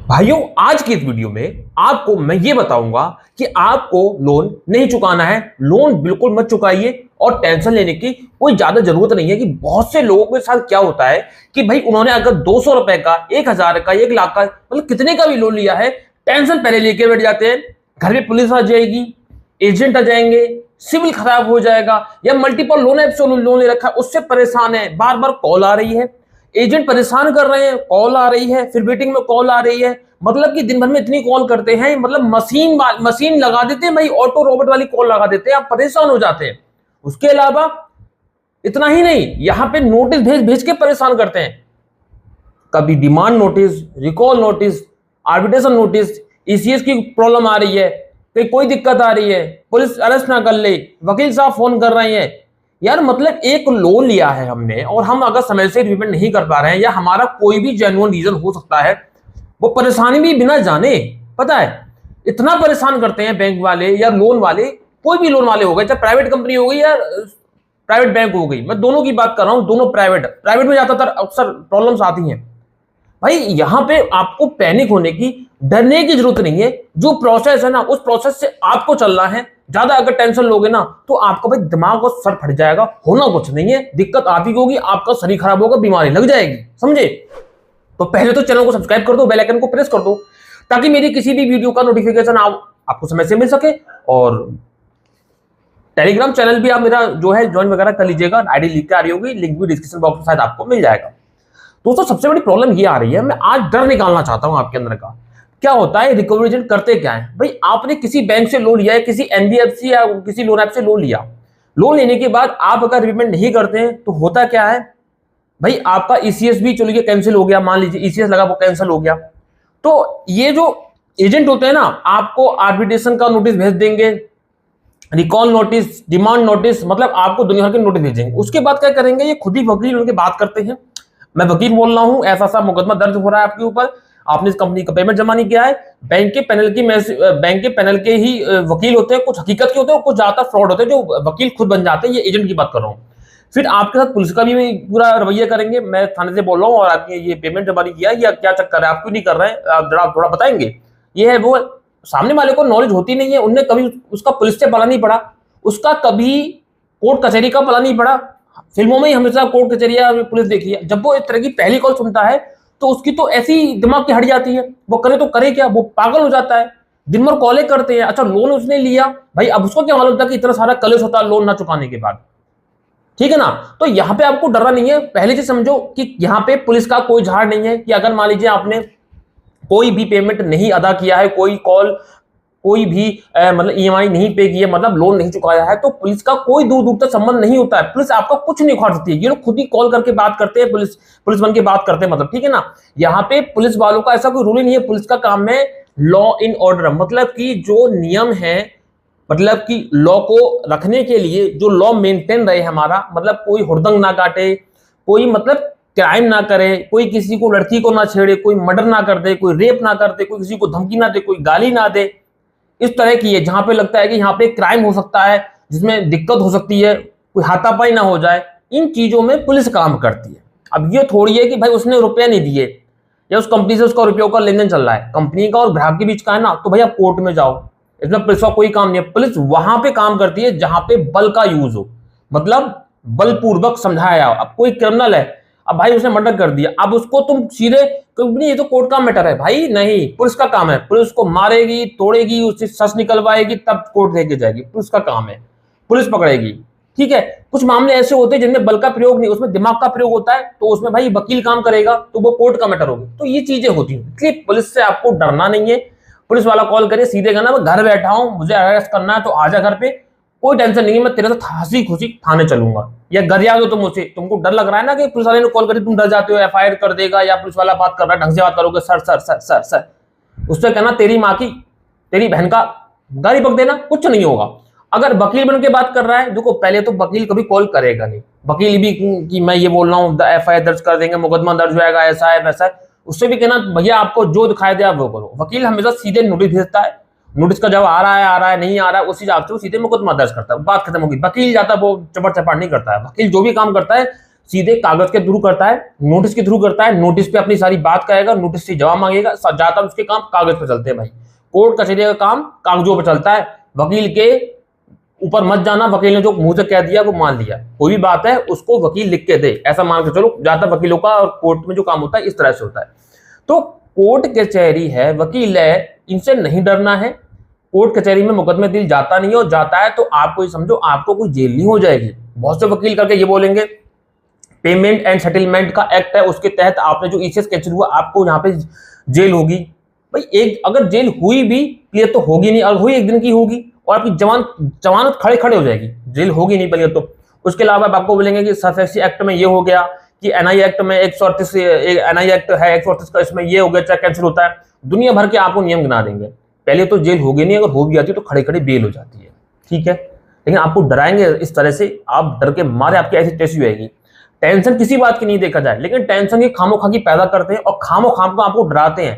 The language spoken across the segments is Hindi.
भाइयों, आज की इस वीडियो में आपको मैं ये बताऊंगा कि आपको लोन नहीं चुकाना है। लोन बिल्कुल मत चुकाइए और टेंशन लेने की कोई ज्यादा जरूरत नहीं है। कि बहुत से लोगों के साथ क्या होता है कि भाई उन्होंने अगर 200 रुपए का, 1000 का, 1 लाख का, मतलब कितने का भी लोन लिया है, टेंशन पहले लेके बैठ जाते हैं। घर में पुलिस आ जाएगी, एजेंट आ जाएंगे, सिविल खराब हो जाएगा, या मल्टीपल लोन ऐप से लोन ले रखा है उससे परेशान है, बार बार कॉल आ रही है, एजेंट परेशान कर रहे हैं, कॉल आ रही है, फिर वेटिंग में कॉल आ रही है। मतलब कि दिन भर में इतनी कॉल करते हैं, मतलब मशीन मशीन लगा देते हैं भाई, ऑटो रोबोट वाली कॉल लगा देते हैं, आप परेशान हो जाते हैं। उसके अलावा इतना ही नहीं, यहां पे नोटिस भेज भेज के परेशान करते हैं। कभी demand notice, recall notice, arbitration notice, ECS की प्रॉब्लम आ रही है, कहीं कोई दिक्कत आ रही है, पुलिस अरेस्ट ना कर ले, वकील साहब फोन कर रहे हैं। यार मतलब एक लोन लिया है हमने और हम अगर समय से रिपेमेंट नहीं कर पा रहे हैं, या हमारा कोई भी जेन्युइन रीजन हो सकता है, वो परेशानी भी बिना जाने, पता है इतना परेशान करते हैं बैंक वाले या लोन वाले। कोई भी लोन वाले हो गए, चाहे प्राइवेट कंपनी हो गई या प्राइवेट बैंक हो गई, मैं दोनों की बात कर रहा हूं। दोनों प्राइवेट प्राइवेट में ज्यादातर अक्सर प्रॉब्लम्स आती हैं। भाई यहां पे आपको पैनिक होने की, डरने की जरूरत नहीं है। जो प्रोसेस है ना, उस प्रोसेस से आपको चलना है। ज्यादा अगर टेंशन लोगे ना तो आपका भाई दिमाग और सर फट जाएगा। होना कुछ नहीं है, दिक्कत आप ही को होगी, आपका शरीर खराब होगा, बीमारी लग जाएगी, समझे। तो पहले तो चैनल को सब्सक्राइब कर दो, बेल आइकन को प्रेस कर दो, ताकि मेरी किसी भी वीडियो का नोटिफिकेशन आपको समय से मिल सके। और टेलीग्राम चैनल भी आप मेरा जो है ज्वाइन वगैरह कर लीजिएगा, आईडी लिख के आ रही होगी, लिंक भी डिस्क्रिप्शन बॉक्स में शायद आपको मिल जाएगा। दोस्तों सबसे बड़ी प्रॉब्लम ये आ रही है, मैं आज डर निकालना चाहता हूं आपके अंदर का। क्या होता है, रिकवरी एजेंट करते क्या है भाई, आपने किसी बैंक से लोन लिया है, किसी एनबीएफसी या किसी लोन ऐप से लोन लिया, लोन लेने के बाद आप अगर रिपेमेंट नहीं करते हैं तो होता क्या है भाई, आपका ईसीएस भी चलिए कैंसिल हो गया, मान लीजिए ईसीएस लगा वो कैंसिल हो गया। तो ये जो एजेंट होते हैं ना, आपको आर्बिट्रेशन का नोटिस भेज देंगे, रिकॉल नोटिस, डिमांड नोटिस, मतलब आपको दुनिया भर के नोटिस भेजेंगे। उसके बाद क्या करेंगे, ये खुद ही वकील उनके बात करते हैं, मैं वकील बोल रहा हूं, ऐसा सा मुकदमा दर्ज हो रहा है आपके ऊपर, आपने इस कंपनी का पेमेंट जमा नहीं किया है। बैंक के पैनल के ही वकील होते हैं, कुछ हकीकत के होते हैं, कुछ ज्यादा फ्रॉड होते हैं जो वकील खुद बन जाते हैं। ये एजेंट की बात कर रहा हूं। फिर आपके साथ पुलिस का भी पूरा रवैया करेंगे, मैं थाने से बोल रहा हूँ और आपने ये पेमेंट जमा नहीं किया, या क्या चक्कर है, आप क्यों नहीं कर रहे हैं, आप जरा थोड़ा बताएंगे। ये है वो, सामने वाले को नॉलेज होती नहीं है, उनने कभी उसका पुलिस से पला नहीं पड़ा, उसका कभी कोर्ट कचहरी का पला नहीं पड़ा। फिल्मों में ही हमेशा कोर्ट कचहरिया पुलिस देखी है। जब वो इस तरह की पहली कॉल सुनता है तो उसकी तो ऐसी दिमाग की हट जाती है, वो करे तो करे क्या, वो पागल हो जाता है। दिन भर कॉलें करते हैं, अच्छा लोन उसने लिया भाई, अब उसको क्या मालूम था कि इतना सारा कलेश होता है लोन ना चुकाने के बाद, ठीक है ना। तो यहां पे आपको डरना नहीं है, पहले से समझो कि यहां पे पुलिस का कोई झाड़ नहीं है। कि अगर मान लीजिए आपने कोई भी पेमेंट नहीं अदा किया है, कोई कॉल, कोई भी मतलब ईएमआई नहीं पे की है, मतलब लोन नहीं चुकाया है, तो पुलिस का कोई दूर दूर तक संबंध नहीं होता है। पुलिस आपका कुछ नहीं उखाड़ सकती है, ये लोग खुद ही कॉल करके बात करते हैं, पुलिस बन के बात करते हैं, मतलब ठीक है ना। यहाँ पे पुलिस वालों का ऐसा कोई रूल ही नहीं है। पुलिस का काम है लॉ इन ऑर्डर, मतलब कि जो नियम है, मतलब कि लॉ को रखने के लिए जो लॉ मेंटेन रहे हमारा, मतलब कोई हुड़दंग ना काटे, कोई मतलब क्राइम ना करे, कोई किसी को, लड़की को ना छेड़े, कोई मर्डर ना कर दे, कोई रेप ना कर दे, कोई किसी को धमकी ना दे, कोई गाली ना दे, इस तरह की है। जहां पे लगता है कि यहाँ पे क्राइम हो सकता है, जिसमें दिक्कत हो सकती है, कोई हाथापाई ना हो जाए, इन चीजों में पुलिस काम करती है। अब ये थोड़ी है कि भाई उसने रुपया नहीं दिए या उस कंपनी से उसका रुपयों का लेन देन चल रहा है, कंपनी का और ग्राहक के बीच का है ना, तो भाई आप कोर्ट में जाओ, इसमें पुलिस का कोई काम नहीं है। पुलिस वहां पे काम करती है जहां पे बल का यूज हो, मतलब बलपूर्वक समझाया। अब कोई क्रिमिनल है, अब भाई उसने मर्डर कर दिया, अब उसको तुम सीधे नहीं, ये तो कोर्ट का मैटर है भाई, नहीं, पुलिस का काम है। पुलिस को मारेगी, तोड़ेगी, उससे सच निकलवाएगी, तब कोर्ट लेके जाएगी, पुलिस का काम है, पुलिस पकड़ेगी, ठीक है। कुछ मामले ऐसे होते हैं जिनमें बल का प्रयोग नहीं, उसमें दिमाग का प्रयोग होता है, तो उसमें भाई वकील काम करेगा, तो वो कोर्ट का मैटर होगी। तो ये चीजें होती हैं, इसलिए पुलिस से आपको डरना नहीं है। पुलिस वाला कॉल करे, सीधे कहना मैं घर बैठा हूं, मुझे अरेस्ट करना है तो आजा घर पे, कोई टेंशन नहीं है, मैं तेरे साथ हंसी खुशी थाने चलूंगा। या घर आ दो तुम मुझसे, तुमको डर लग रहा है ना कि पुलिस वाले ने कॉल करी, तुम डर जाते हो, एफआईआर कर देगा, या पुलिस वाला बात कर रहा है, ढंग से बात करोगे, sir sir sir sir sir, उससे कहना तेरी माँ की, तेरी बहन का गाली बक देना, कुछ नहीं होगा। अगर वकील बन के बात कर रहा है, देखो पहले तो वकील कभी कॉल करेगा नहीं, वकील भी कि मैं ये बोल रहा हूँ, एफआईआर दर्ज कर देंगे, मुकदमा दर्ज होगा, ऐसा है वैसा है, उससे भी कहना भैया आपको जो दिखाई दे आप वो करो। वकील हमेशा सीधे नोटिस भेजता है, नोटिस का जब आ रहा है नहीं आ रहा है, उसी हिसाब से वो सीधे मुकदमा दर्ज करता है, बात खत्म होगी। वकील जाता है वो चपड़ चपाट नहीं करता है, वकील जो भी काम करता है सीधे कागज के थ्रू करता है, नोटिस के थ्रू करता है, नोटिस पे अपनी सारी बात कहेगा, नोटिस से जवाब मांगेगा, ज्यादातर उसके काम कागज पे चलते हैं भाई। कोर्ट कचहरी का काम कागजों पे चलता है। वकील के ऊपर मत जाना, वकील ने जो मुंह से कह दिया वो मान लिया। कोई भी बात है उसको वकील लिख के दे, ऐसा मान के चलो। ज्यादातर वकीलों का और कोर्ट में जो काम होता है इस तरह से होता है। तो कोर्ट कचहरी है, वकील है, इनसे नहीं डरना है। कोर्ट कचहरी में मुकदमे दिल जाता नहीं है, और जाता है तो आपको ये समझो आपको कोई जेल नहीं हो जाएगी। बहुत से वकील करके ये बोलेंगे पेमेंट एंड सेटलमेंट का एक्ट है, उसके तहत आपने जो ईसीएस कैंसिल हुआ आपको यहाँ पे जेल होगी। भाई एक अगर जेल हुई भी क्लियर तो होगी नहीं, अगर हुई एक दिन की होगी और आपकी जमानत खड़े खड़े हो जाएगी, जेल होगी नहीं पहले तो। उसके अलावा आपको बोलेंगे कि सरफेसी एक्ट में ये हो गया, कि एनआई एक्ट में 138 एनआई एक्ट है 138 का, इसमें ये हो गया, चाहे कैंसिल होता है। दुनिया भर के आपको नियम गिना देंगे। पहले तो जेल होगी नहीं, अगर हो भी जाती तो खड़े खड़े बेल हो जाती है, ठीक है। लेकिन आपको डराएंगे इस तरह से, आप डर के मारे आपकी ऐसी टेस्ट होगी। टेंशन किसी बात की नहीं देखा जाए, लेकिन टेंशन की खामोखा की पैदा करते हैं और खामोखाम को आपको डराते हैं।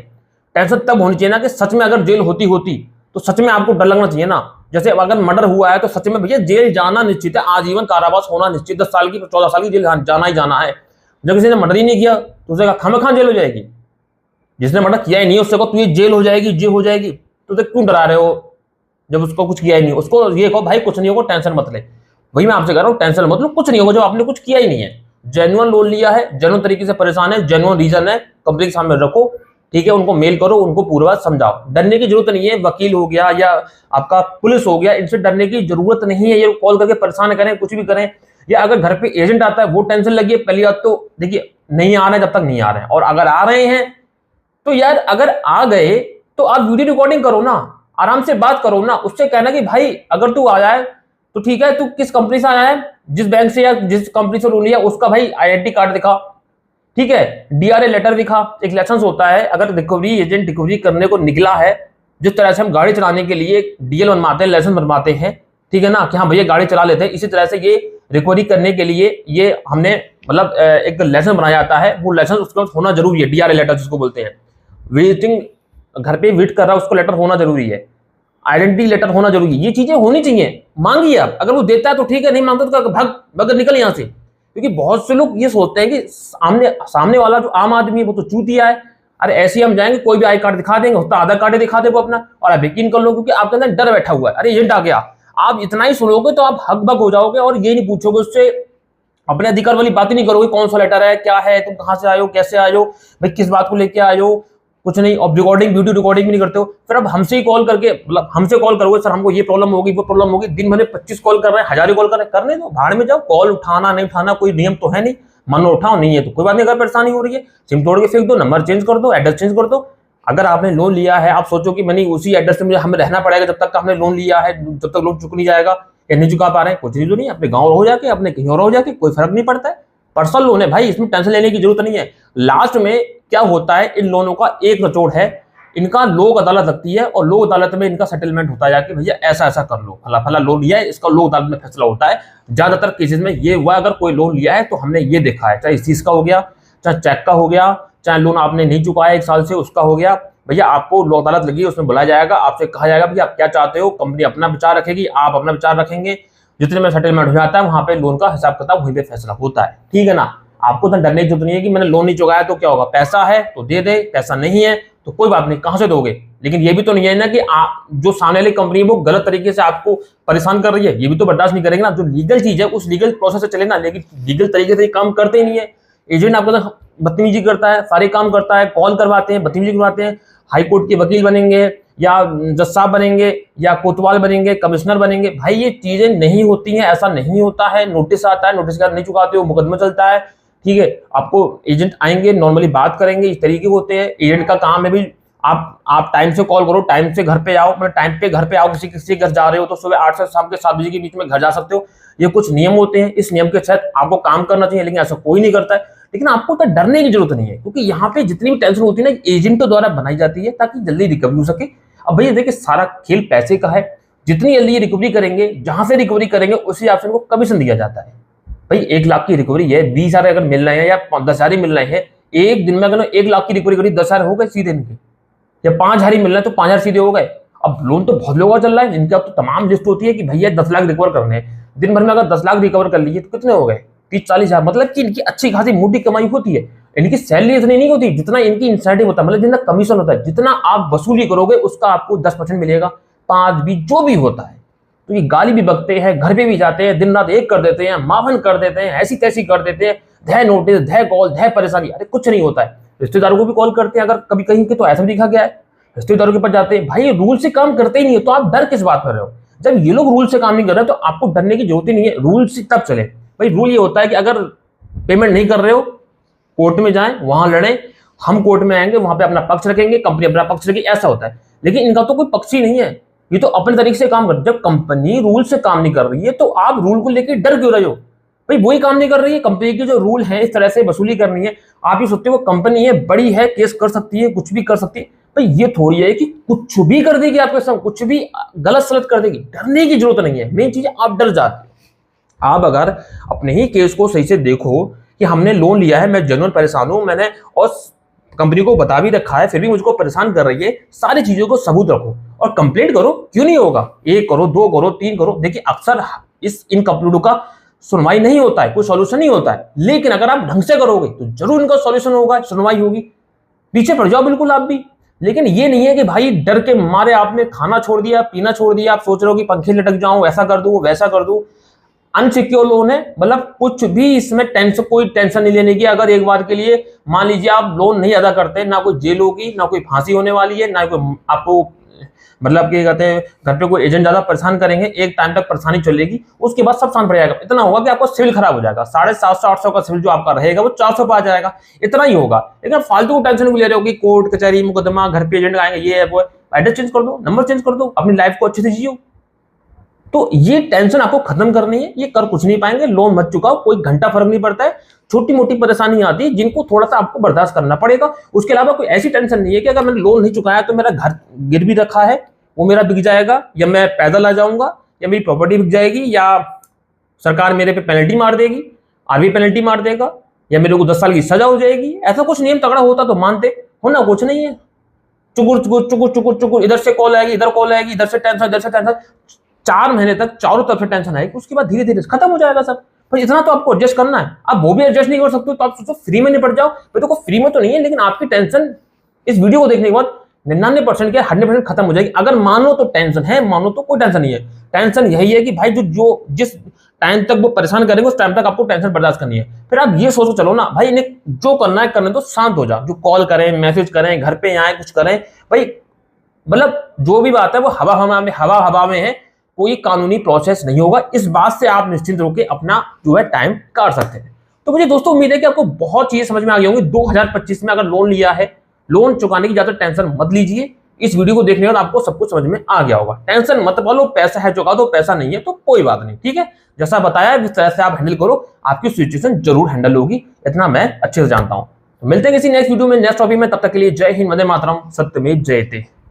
टेंशन तब होनी चाहिए ना कि सच में अगर जेल होती तो सच में आपको डर लगना चाहिए ना। जैसे अगर मर्डर हुआ है तो सच में भैया जेल जाना निश्चित है, आजीवन कारावास होना निश्चित, 10 साल की 14 साल की जेल जाना ही जाना है। जब किसी ने मर्डर ही नहीं किया तो उसे खामोखा जेल हो जाएगी। जिसने मर्डर किया ही नहीं उससे कहो तू ये जेल हो जाएगी, जेल हो जाएगी, तो क्यों डरा रहे हो जब उसको कुछ किया ही नहीं। उसको ये कहो भाई कुछ नहीं होगा, टेंशन मत ले। वही मैं आपसे कह रहा हूँ, टेंशन मत लो, कुछ नहीं होगा जब आपने कुछ किया ही नहीं है। जेन्युइन लोन लिया है, जेन्युइन तरीके से परेशान है, जेन्युइन रीजन है, कंपनी के सामने रखो, ठीक है। उनको मेल करो, उनको पूरी बात समझाओ। डरने की जरूरत नहीं है, वकील हो गया या आपका पुलिस हो गया, इनसे डरने की जरूरत नहीं है। ये कॉल करके परेशान करें, कुछ भी करें, या अगर घर पे एजेंट आता है वो टेंशन लगी है। पहली बात तो देखिए नहीं आ रहे जब तक नहीं आ रहे हैं, और अगर आ रहे हैं तो यार अगर आ गए तो आप वीडियो रिकॉर्डिंग करो ना, आराम से बात करो ना, उससे कहना कि भाई अगर तू आ जाए तो ठीक है, तू किस कंपनी से आया है, जिस बैंक से या जिस कंपनी से लोन लिया उसका भाई आईडेंटिटी कार्ड दिखा, ठीक है, डीआरए लेटर दिखा, एक लाइसेंस होता है। अगर रिकवरी एजेंट रिकवरी करने को निकला है, जिस तरह से हम गाड़ी चलाने के लिए डीएल बनवाते हैं, लाइसेंस बनवाते हैं, ठीक है ना, कि हाँ भैया गाड़ी चला लेते हैं, इसी तरह से ये रिकवरी करने के लिए ये हमने मतलब एक लाइसेंस बनाया जाता है। वो लाइसेंस उसके पास होना जरूरी है, डीआरए लेटर जिसको बोलते हैं। विजिटिंग घर पे विजिट कर रहा है उसको लेटर होना जरूरी है, आइडेंटिटी लेटर होना जरूरी है, ये चीजें होनी चाहिए। मांगिए आप, अगर वो देता है तो ठीक है, नहीं मांगता तो भाग निकल यहां से। क्योंकि बहुत से लोग ये सोचते हैं कि सामने वाला जो आम आदमी है वो तो चूतिया है, अरे ऐसे हम जाएंगे कोई भी आई कार्ड दिखा देंगे, होता आधार कार्ड दिखा दे वो अपना, और आप यकीन कर लो क्योंकि आपके अंदर डर बैठा हुआ है, अरे एजेंट आ गया। आप इतना ही सुनोगे तो आप हकबक हो जाओगे, और ये नहीं पूछोगे उससे, अपने अधिकार वाली बात ही नहीं करोगे, कौन सा लेटर है, क्या है, तुम कहां से आए हो, कैसे आए हो, भाई किस बात को लेके आए हो, कुछ नहीं। और रिकॉर्डिंग वीडियो रिकॉर्डिंग भी नहीं करते हो। फिर अब हमसे ही कॉल करके मतलब हमसे कॉल करोगे, सर हमको ये प्रॉब्लम होगी वो प्रॉब्लम होगी, दिन भर में 25 कॉल कर रहे हैं, 1000 कॉल कर रहे हैं, करने दो, भाड़ में जाओ। कॉल उठाना नहीं उठाना कोई नियम तो है नहीं, मनो उठाओ, नहीं है तो कोई बात नहीं। अगर परेशानी हो रही है सिम तोड़ के फेंक दो, नंबर चेंज कर दो, एड्रेस चेंज कर दो। अगर आपने लोन लिया है, आप सोचो कि मैंने उसी एड्रेस में हमें रहना पड़ेगा जब तक हमने लोन लिया है, जब तक लोन चुक नहीं जाएगा या नहीं चुका पा रहे हैं, कुछ नहीं, तो नहीं, अपने गाँव रहो जाके, अपने कहीं और रहो जाके, कोई फर्क नहीं पड़ता है। पर्सनल लोन है भाई, इसमें टेंशन लेने की जरूरत नहीं है। लास्ट में क्या होता है, इन लोनों का एक निचोड़ है, इनका लोक अदालत लगती है और लोक अदालत में इनका सेटलमेंट होता है जाके, भैया ऐसा ऐसा कर लो, फला फला लोन लिया है, इसका लोक अदालत में फैसला होता है। ज्यादातर केसेस में ये हुआ, अगर कोई लोन लिया है तो हमने ये देखा है, चाहे इस चीज का हो गया, चाहे चेक का हो गया, चाहे लोन आपने नहीं चुकाया 1 साल से उसका हो गया, भैया आपको लोक अदालत लगी, उसमें बुलाया जाएगा, आपसे कहा जाएगा भैया आप क्या चाहते हो, कंपनी अपना विचार रखेगी, आप अपना विचार रखेंगे, जितने में सेटलमेंट हो जाता है वहां पे लोन का हिसाब किताब वहीं पे फैसला होता है, ठीक है ना। आपको तो डरने की जरूरत नहीं है कि मैंने लोन नहीं चुकाया तो क्या होगा, पैसा है तो दे दे, पैसा नहीं है तो कोई बात नहीं, कहां से दोगे। लेकिन ये भी तो नहीं है ना कि जो सामने वाली कंपनी है वो गलत तरीके से आपको परेशान कर रही है, ये भी तो बर्दाश्त नहीं करेंगे ना। जो लीगल चीज है उस लीगल प्रोसेस से चले ना, लेकिन लीगल तरीके से काम करते ही नहीं है। एजेंट आपको बदतमीजी करता है, सारे काम करता है, कॉल करवाते हैं, बदतमीजी करवाते हैं, हाई कोर्ट के वकील बनेंगे या जज साहब बनेंगे या कोतवाल बनेंगे, कमिश्नर बनेंगे, भाई ये चीजें नहीं होती हैं, ऐसा नहीं होता है। नोटिस आता है, नोटिस का नहीं चुकाते हो मुकदमा चलता है, ठीक है। आपको एजेंट आएंगे, नॉर्मली बात करेंगे, इस तरीके होते हैं। एजेंट का काम है भी आप टाइम से कॉल करो, टाइम से घर पे आओ, मतलब टाइम पे घर पे आओ। किसी घर जा रहे हो तो सुबह 8 से शाम के 7 बजे के बीच में घर जा सकते हो। ये कुछ नियम होते हैं, इस नियम के तहत आपको काम करना चाहिए, लेकिन ऐसा कोई नहीं करता है। लेकिन आपको तो डरने की जरूरत नहीं है, क्योंकि यहाँ पे जितनी भी टेंशन होती है ना एजेंटों द्वारा बनाई जाती है ताकि जल्दी रिकवरी हो सके। अब भैया देखिए सारा खेल पैसे का है, जितनी जल्दी रिकवरी करेंगे, जहां से रिकवरी करेंगे उसी हिसाब से उनको कमीशन दिया जाता है। भाई 1 लाख की रिकवरी है, 20,000 अगर मिल रहे हैं या 10,000 ही मिल रहे हैं, एक दिन में अगर 1 लाख की रिकवरी करी 10,000 हो गए सीधे इनके, या 5,000 ही मिल रहे हैं तो 5,000 सीधे हो गए। अब लोन तो बहुत लोगों का चल रहा है, इनका तो तमाम लिस्ट होती है कि भैया 10 लाख रिकवर करने हैं। दिन भर में अगर 10 लाख रिकवर कर लिए तो कितने हो गए, 30-40 हजार, मतलब कि इनकी अच्छी खासी मोटी कमाई होती है। इनकी सैलरी इतनी नहीं होती जितना इनकी इंसेंटिव होता है, मतलब जितना कमीशन होता है, जितना आप वसूली करोगे उसका आपको 10% मिलेगा, 5-20 जो भी होता है। तो ये गाली भी बकते हैं, घर पे भी जाते हैं, दिन रात एक कर देते हैं, मावन कर देते हैं, ऐसी तैसी कर देते हैं, धै नोटिस, धै कॉल, धै परेशानी। अरे कुछ नहीं होता है। रिश्तेदारों को भी कॉल करते हैं अगर कभी कहीं के, तो ऐसा भी दिखा गया है, रिश्तेदारों के पास जाते हैं। भाई रूल से काम करते ही नहीं है, तो आप डर किस बात कर रहे हो? जब ये लोग रूल से काम नहीं कर रहे तो आपको डरने की जरूरत ही नहीं है। रूल से तब चले भाई। रूल ये होता है कि अगर पेमेंट नहीं कर रहे हो, कोर्ट में जाएं, वहां लड़ें, हम कोर्ट में आएंगे, वहां पे अपना पक्ष रखेंगे, कंपनी अपना पक्ष रखेगी, ऐसा होता है। लेकिन इनका तो कोई पक्ष ही नहीं है, ये तो अपने तरीके से काम कर। जब कंपनी रूल से काम नहीं कर रही है तो आप रूल को लेकर डर क्यों रहे हो? भाई वही काम नहीं कर रही है, कंपनी के जो रूल है इस तरह से वसूली करनी है, आप ये सोचते हो कंपनी है, बड़ी है, केस कर सकती है, कुछ भी कर सकती है। भाई ये थोड़ी है कि कुछ भी कर देगी आपके साथ, कुछ भी गलत सलत कर देगी। डरने की जरूरत नहीं है। मेन चीज है आप डर जाते हो। आप अगर अपने ही केस को सही से देखो कि हमने लोन लिया है, मैं जेन्युइन परेशान हूं, मैंने और कंपनी को बता भी रखा है, फिर भी मुझको परेशान कर रही है, सारी चीजों को सबूत रखो और कंप्लेंट करो। क्यों नहीं होगा? 1 करो, 2 करो, 3 करो। देखिए अक्सर इन कंप्लेंटों का सुनवाई नहीं होता है, कोई सॉल्यूशन नहीं होता है, लेकिन अगर आप ढंग से करोगे तो जरूर इनका सॉल्यूशन होगा, सुनवाई होगी। पीछे पड़ जाओ बिल्कुल आप भी। लेकिन ये नहीं है कि भाई डर के मारे आपने खाना छोड़ दिया, पीना छोड़ दिया, आप सोच रहे हो कि पंखे लटक जाऊं, ऐसा कर दूं, वैसा कर दूं। अनसिक्योर लोन है, मतलब कुछ भी इसमें टेंशन, कोई टेंशन नहीं लेने की। अगर एक बार के लिए मान लीजिए आप लोन नहीं अदा करते, ना कोई जेल होगी, ना कोई फांसी होने वाली है, ना कोई आपको मतलब क्या कहते हैं घर पे कोई एजेंट ज्यादा परेशान करेंगे। एक टाइम तक परेशानी चलेगी, उसके बाद सब शांत पड़ जाएगा। इतना होगा कि आपको सिविल खराब हो जाएगा, 750-800 का सिविल जो आपका रहेगा वो 400 पे आ जाएगा, इतना ही होगा। लेकिन फालतू टेंशन भी ले रहे हो कि कोर्ट कचहरी मुकदमा, घर पे एजेंट आएंगे, ये है वो है। एड्रेस चेंज कर दो, नंबर चेंज कर दो, अपनी लाइफ को अच्छे से जियो। तो ये टेंशन आपको खत्म करनी है, ये कर कुछ नहीं पाएंगे। लोन मत चुकाओ, कोई घंटा फर्क नहीं पड़ता है। छोटी मोटी परेशानी आती है जिनको थोड़ा सा आपको बर्दाश्त करना पड़ेगा। उसके अलावा कोई ऐसी टेंशन नहीं है कि अगर मैंने लोन नहीं चुकाया तो मेरा घर गिरवी रखा है, वो मेरा बिक जाएगा, या मैं पैदल आ जाऊंगा, या मेरी प्रॉपर्टी बिक जाएगी, या सरकार मेरे पे पेनल्टी मार देगी, आरबीआई पेनल्टी मार देगा, या मेरे को 10 साल की सजा हो जाएगी। ऐसा कुछ नियम तगड़ा होता तो मानते, होना कुछ नहीं है। चुकुर चुकुर चुकुर चुकुर चुकुर, इधर से कॉल आएगी, इधर कॉल आएगी, इधर से टेंशन, इधर से टेंशन। 4 महीने तक चारों तरफ से टेंशन आएगी, उसके बाद धीरे धीरे खत्म हो जाएगा सब। पर इतना तो आपको एडजस्ट करना है। आप वो भी एडजस्ट नहीं कर सकते तो आप सोचो फ्री में निपट जाओ। भाई देखो फ्री में तो नहीं है, लेकिन आपकी टेंशन इस वीडियो को देखने के बाद 99% क्या 100% खत्म हो जाएगी। अगर मानो तो टेंशन है, मानो तो कोई टेंशन नहीं है। टेंशन यही है कि भाई जो जिस टाइम तक वो परेशान करेंगे उस टाइम तक आपको टेंशन बर्दाश्त करनी है। फिर आप ये सोचो चलो ना भाई, इन्हें जो करना है करने दो, शांत हो जाओ। जो कॉल करें, मैसेज करें, घर पे आए, कुछ करें, भाई मतलब जो भी बात है वो हवा में है। कोई कानूनी प्रोसेस नहीं होगा। इस बात से आप निश्चिंत होकर अपना जो है टाइम काट सकते हैं। तो मुझे दोस्तों उम्मीद है कि आपको बहुत चीजें समझ में आ गई होंगी। 2025 में अगर लोन लिया है, लोन चुकाने की ज्यादा टेंशन मत लीजिए। इस वीडियो को देखने के बाद आपको सब कुछ समझ में आ गया होगा। टेंशन मत पालो, पैसा है चुका दो, पैसा नहीं है तो कोई बात नहीं, ठीक है। जैसा बताया इस तरह से आप हैंडल करो, आपकी सिचुएशन जरूर हैंडल होगी, इतना मैं अच्छे से जानता हूं। तो मिलते हैं किसी नेक्स्ट वीडियो में, नेक्स्ट टॉपिक में। तब तक के लिए जय हिंद, वंदे मातरम, सत्यमेव जयते।